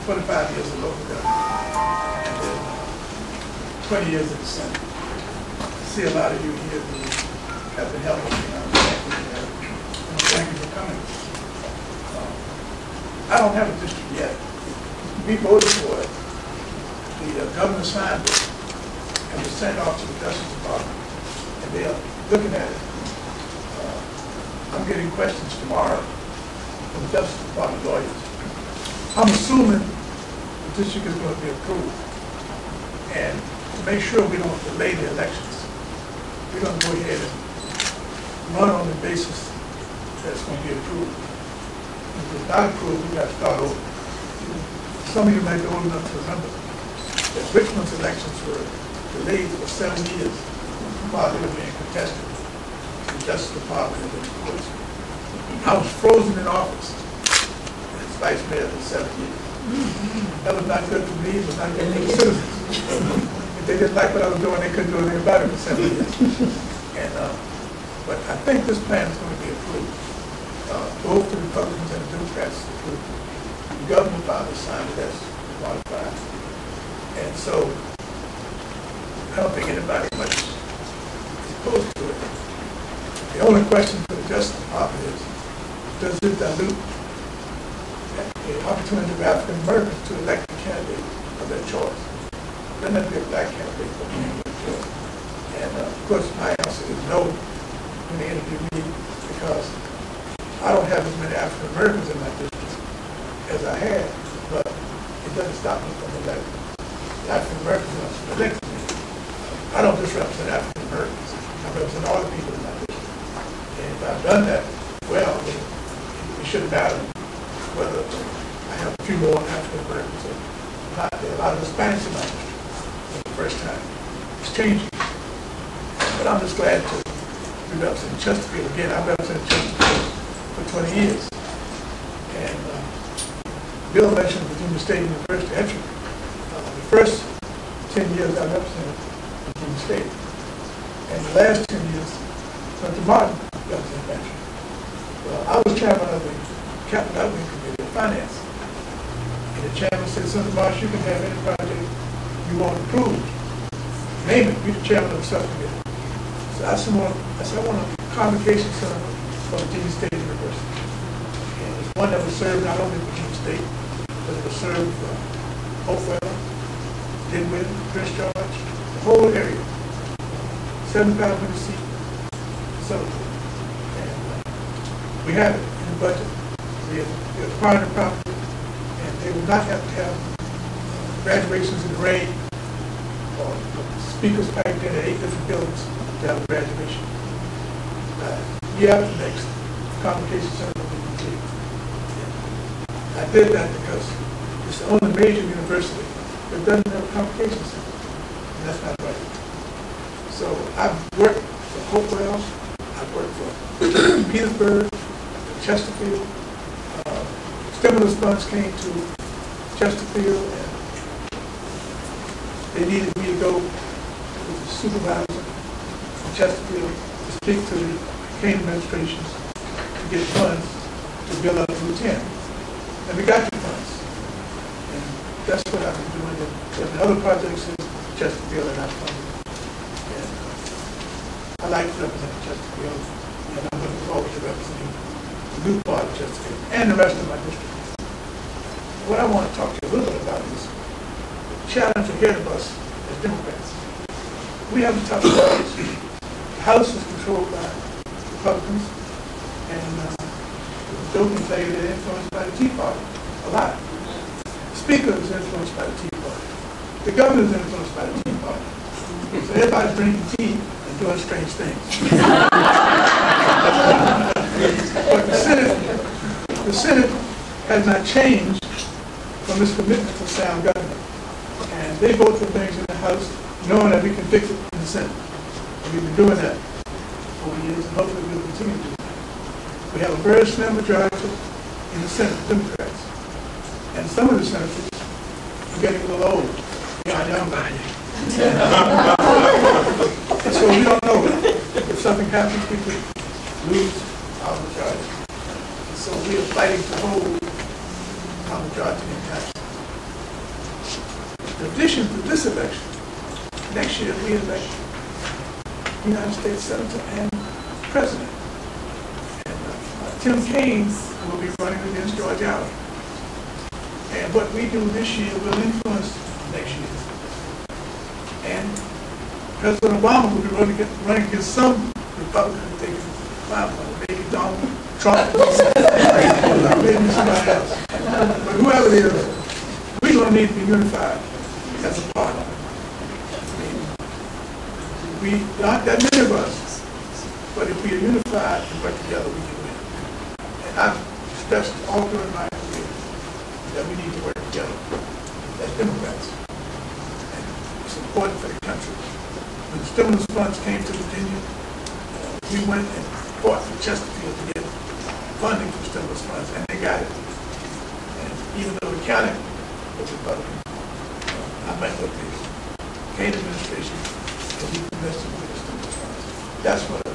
25 years in local government, and then 20 years in the Senate. I see a lot of you here who have been helping me. Thank you for coming. I don't have a district yet. We voted for it. The governor signed it, and we sent it off to the Justice Department, and they are looking at it. I'm getting questions tomorrow from the Justice Department lawyers. I'm assuming the district is going to be approved, and to make sure we don't delay the elections, we're going to go ahead and run on the basis that it's going to be approved. If it's not approved, we got to start over. Some of you might be old enough to remember that Richmond's elections were delayed for 7 years while they were being contested in the Justice Department and in the courts. I was frozen in office as vice mayor for 7 years. That was not good for me, it was not good for the citizens. If they didn't like what I was doing, they couldn't do anything about it for 7 years. And, but I think this plan is going to be approved. Both the Republicans and the Democrats approved. The governor finally signed it as modified. And so I don't think anybody much is opposed to it. The only question for the Justice Department is, does it dilute the opportunity for African Americans to elect a candidate of their choice? Doesn't have to be a black candidate for me of their choice. And of course my answer is no when they interview me, because I don't have as many African Americans in my district as I had, but it doesn't stop me from electing. African Americans are elected me. I don't just represent African Americans. I represent all the people in my district. And if I've done that well, then it shouldn't matter whether I have a few more African Americans or not. There are a lot of Hispanics in my district for the first time. It's changing. But I'm just glad to be representing Chesterfield again. I've represented Chesterfield for 20 years. And Bill mentioned Virginia State University entry. The first 10 years I represented Virginia State. And the last 10 years, Senator Martin represented entry. Well, I was chairman of the Capital Outlay Committee of Finance. And the chairman said, Senator Marsh, you can have any project you want approved. Name it, be the chairman of the subcommittee. So I said, I want a convocation center for Virginia State University. And it's one that would serve not only Virginia State, but it would serve Hopewell, Denver, Prince George, the whole area. 7,500 seat facility. And we have it in the budget. We acquired the property, and they will not have to have graduations in the rain or speakers packed in at 8 different buildings to have a graduation. Year after next, convocation center will be complete. I did that because it's the only major university that doesn't have a convocation center, and that's not right. So I've worked for Hopewell, I've worked for Petersburg, Chesterfield. Stimulus funds came to Chesterfield, and they needed me to go with the supervisor in Chesterfield to speak to the Kane administrations to get funds to build up the lieutenant. And we got the funds. And that's what I've been doing. And the other projects in Chesterfield are not funded. And I like to represent Chesterfield, and I'm looking forward to representing the new part of Chesterfield and the rest of my district. What I want to talk to you a little bit about is the challenge ahead of us as Democrats. We have a tough challenge. The House is controlled by Republicans, and the joking say they're influenced by the Tea Party a lot. The Speaker is influenced by the Tea Party. The Governor is influenced by the Tea Party. So everybody's drinking tea and doing strange things. But the Senate has not changed from its commitment to sound government. And they vote for things in the House knowing that we can fix it in the Senate. And we've been doing that for years, and hopefully we'll continue to do that. We have a very slim majority in the Senate, Democrats. And some of the senators are getting a little old. Yeah, young. So we don't know if something happens, we could lose our majority. And so we are fighting to hold our majority intact. addition to this election, next year we elect United States Senator and President. And Tim Kaine will be running against George Allen. And what we do this year will influence next year. And President Obama will be running against some Republicans, maybe Donald Trump, maybe somebody else. But whoever it is, we're going to need to be unified as a party. We aren't that many of us, but if we are unified and work together, we can win. And I've stressed all during my career that we need to work together as Democrats. And it's important for the country. When the stimulus funds came to Virginia, we went and fought for Chesterfield to get funding for stimulus funds, and they got it. And even though the county was Republican, I met with the Kaine administration, and we invested with the stimulus funds. That's what a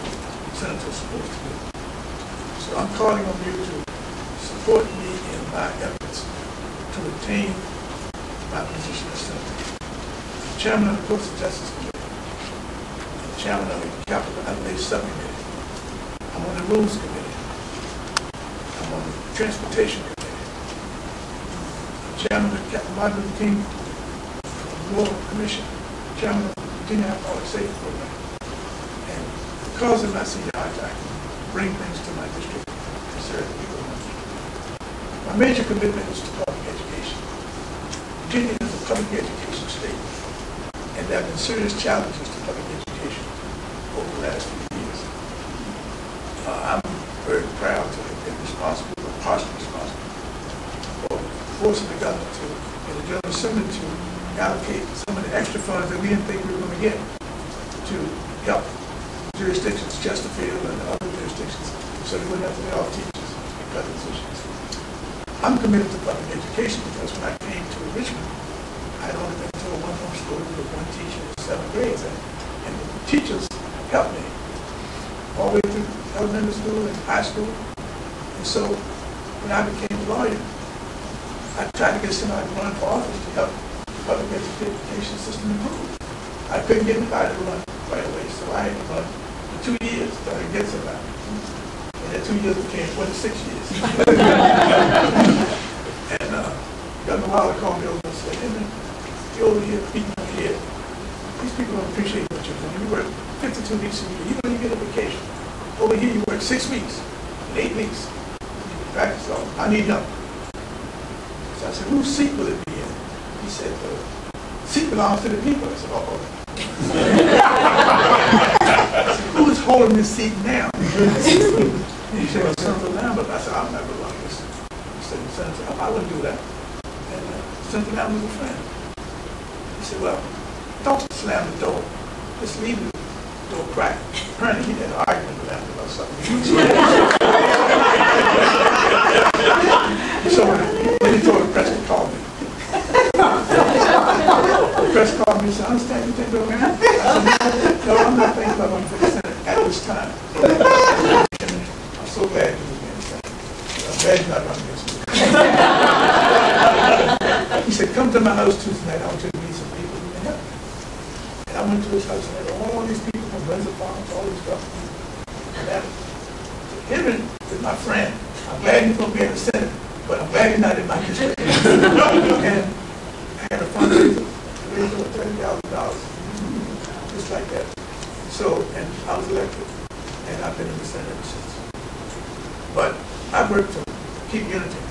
senator is supposed to do. So I'm calling on you to support me in my efforts to retain my position as senator. I'm chairman of the Courts of Justice Committee. I'm chairman of the Capital Outlay Subcommittee. I'm on the Rules Committee. I'm on the Transportation Committee. I'm chairman of the Martin Luther King Law Commission. Chairman of the Virginia Alcoholic Safety Program. And because of my seniority, I can bring things to my district and serve the people of my district. My major commitment is to public education. Virginia is a public education state, and there have been serious challenges to public education over the last few years. I'm very proud to have been responsible, or partially responsible, for forcing the government to, in the General Assembly, to allocate some of the extra funds that we didn't think we were going to get to help jurisdictions, Chesterfield and other jurisdictions, so they wouldn't have to lay off teachers because of positions. I'm committed to public education because when I came to Richmond, I'd only been to one homeschool with one teacher in 7th grade, and the teachers helped me all the way through elementary school and high school. And so when I became a lawyer, I tried to get somebody to run for office to help the public education system improve. I couldn't get anybody to run right away, so I had to run for 2 years until I could get somebody. And that 2 years became 26 years. And Governor Wilder called me over and said, "Henry, you're over here beating my head. These people don't appreciate what you're doing. You work 52 weeks a year. You don't even get a vacation. Over here you work 6 weeks and 8 weeks. Practice all. I need help." So I said, "Whose seat will it be in?" He said, "The seat belongs to the people." I said, "Oh." I said, "Who is holding this seat now?" He said, "Well, Senator Lambert." I said, "I'll never run this." He said, "Senator, I wouldn't do that." And Senator Lambert was a friend. He said, "Well, don't slam the door. Just leave the door cracked." Apparently he had an argument with Lambert about something. So then he told the press to call me. The press called me and said, "I understand you think about running." I said, "No, I'm not thinking about running for the Senate at this time." I'm so glad you were being Senate. I'm glad you're not running against me. He said, "Come to my house Tuesday night. I want you to meet some people who can help me." And I went to his house and had all these people from Windsor Farms, all these stuff. And Henery is my friend. I'm glad he's going to be in the Senate, but I'm glad he's not in my district. And I had a fundraiser to raise over $30,000, just like that. So, and I was elected, and I've been in the Senate ever since. But I've worked to keep unity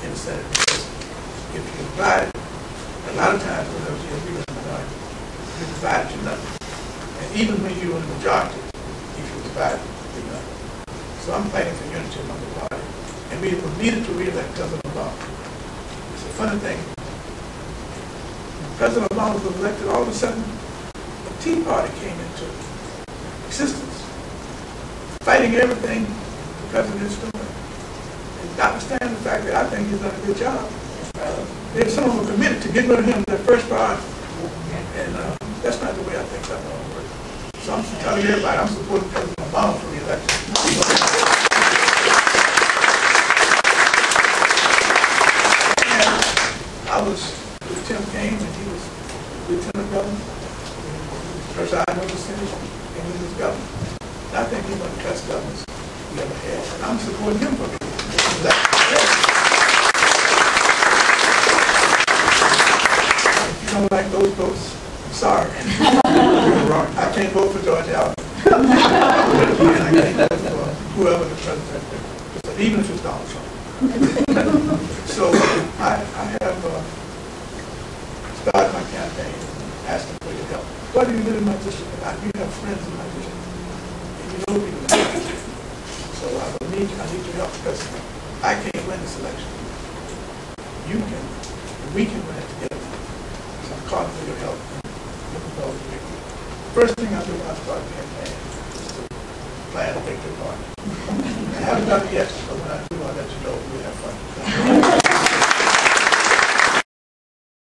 in the Senate because if you divide, a lot of times when there was a minority, you divide, you're nothing. And even when you're in the majority, if you divide, you're nothing. So I'm fighting for unity among the party. And we were needed to re-elect President Obama. It's a funny thing. When President Obama was elected, all of a sudden, the Tea Party came into existence, fighting everything the president is doing. And notwithstanding the fact that I think he's done a good job, some of them committed to get rid of him their first priority. And that's not the way I think that's going to work. So I'm telling everybody I'm supporting President Obama for re-election. I was with Tim Kaine, and he was lieutenant governor. First I know the Senate, and he was governor. And I think he's one of the best governors we ever had. And I'm supporting him for being. If you don't like those votes, I'm sorry. I can't vote for George Allen. And I can't vote for whoever the president is, even if it's Donald Trump. So I have started my campaign asking for your help. Why do you live in my district? You have friends in my district. And you know people in my district. So I need your help because I can't win this election. You can. We can win it together. So I'm calling for your help. Looking forward to victory. First thing I do when I start a campaign is to plan a victory party. I haven't done it yet, but when I do, I'll let you know.